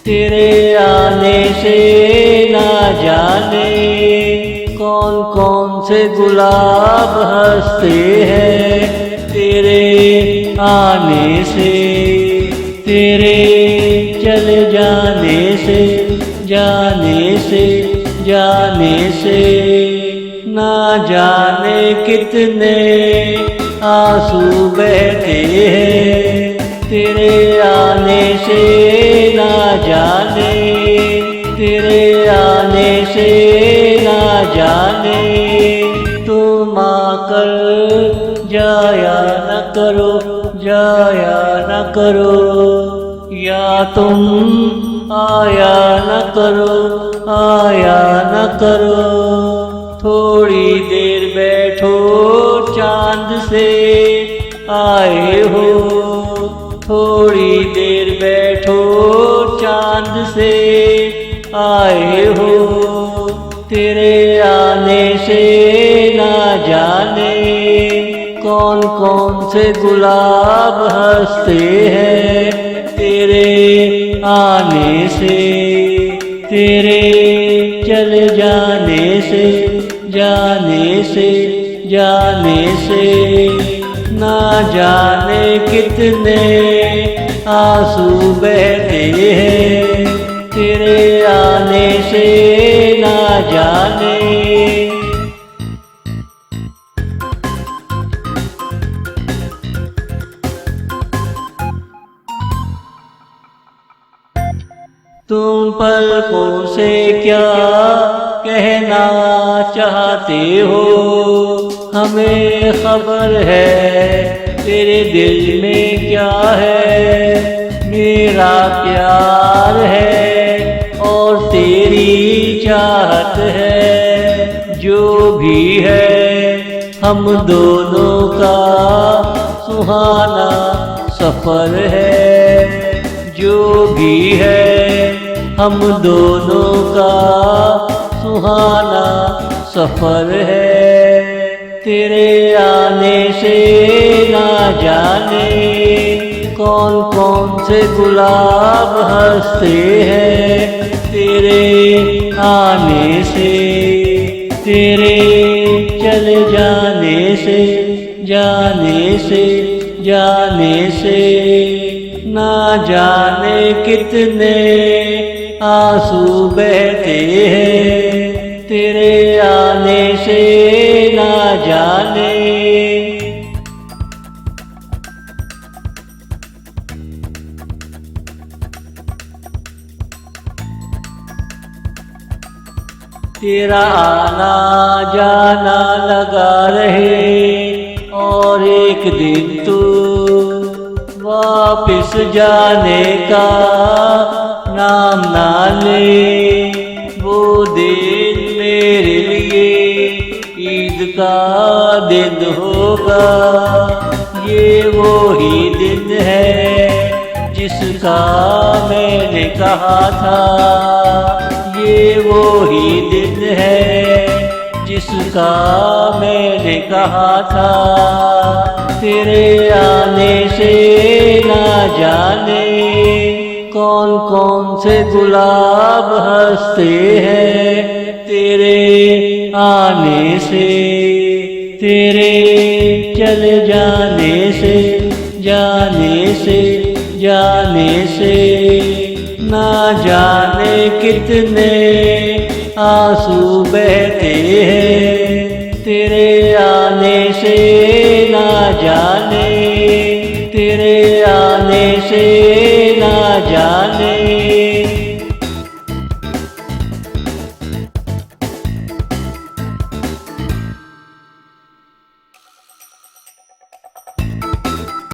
तेरे आने से ना जाने कौन कौन से गुलाब हंसते हैं तेरे आने से, तेरे चले जाने से, जाने से, जाने से ना जाने कितने आंसू बहते हैं तेरे आने से ना जाने, तेरे आने से ना जाने तुम आकर जाया न करो, जाया न करो, या तुम आया न करो, आया न करो। थोड़ी देर बैठो चांद से आए हो, थोड़ी देर बैठो चांद से आए हो तेरे आने से ना जाने कौन कौन से गुलाब हंसते हैं तेरे आने से, तेरे चले जाने से, जाने से, जाने से ना जाने कितने आंसू बहते हैं तेरे आने से ना जाने। तुम पलकों से क्या कहना चाहते हो, हमें खबर है तेरे दिल में क्या है। मेरा प्यार है और तेरी चाहत है, जो भी है हम दोनों का सुहाना सफर है, जो भी है हम दोनों का सुहाना सफर है। तेरे आने से ना जाने कौन कौन से गुलाब हंसते हैं तेरे आने से, तेरे चले जाने से, जाने से, जाने से ना जाने कितने आंसू बहते हैं तेरे आने से ना जाने। तेरा आना जाना लगा रहे और एक दिन तू वापिस जाने का नाम ना ले। वो दिन मेरे लिए ईद का दिन होगा, ये वो ही दिन है जिसका मैंने कहा था, ये वो ही दिन है जिसका मैंने कहा था। तेरे आने से ना जाने कौन कौन से गुलाब हंसते हैं तेरे आने से, तेरे चले जाने से, जाने से, जाने से ना जाने कितने आंसू बहते हैं तेरे आने से ना जाने, तेरे आने से ना जाने।